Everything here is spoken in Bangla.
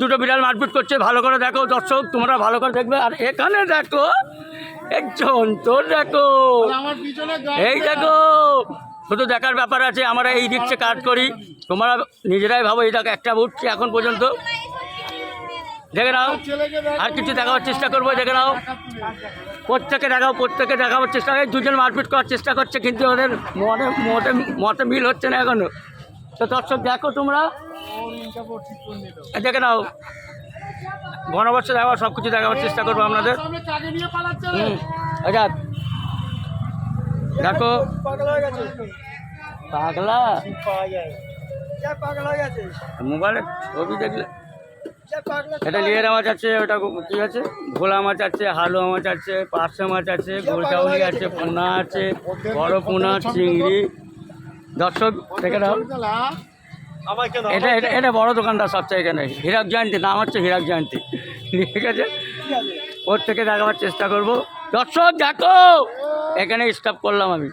দুটো বিড়াল মারপিট করছে, ভালো করে দেখো দর্শক, তোমরা ভালো করে দেখবে। আর এখানে দেখো একজন, তোর দেখো, এই দেখো, শুধু দেখার ব্যাপার আছে। আমরা এই রিক্সে কাজ করি, তোমরা নিজেরাই ভাবো। এই দেখো একটা উঠছে এখন পর্যন্ত, দেখে নাও। আর কিছু দেখাবার চেষ্টা করবো, দেখে নাও। প্রত্যেকে দেখাবার চেষ্টা করে। দুজন মারপিট করার চেষ্টা করছে, কিন্তু ওদের মতে মিল হচ্ছে না এখনো। তো দর্শক দেখো তোমরা, দেখে নাও। ঘনবর্ষ দেখাবার, সব কিছু দেখাবার চেষ্টা করবো আপনাদের। আচ্ছা দেখো, পাগলা মোবাইলে ছবি দেখলে। এটা লিয়ার মাছ আছে, ওটা কী আছে, ভোলা মাছ আছে, হালুয়া মাছ আছে, পার্শে মাছ আছে, গোলটাউলি আছে, পোনা আছে, বড় পোনা, চিংড়ি। দর্শক দেখে নাও, এটা বড় দোকানদার সবচেয়ে এখানে, হীরক জয়ন্তী নাম হচ্ছে, হীরক জয়ন্তী, ঠিক আছে। ওর থেকে দেখাবার চেষ্টা করবো। দর্শক দেখো, এখানে স্টপ করলাম আমি।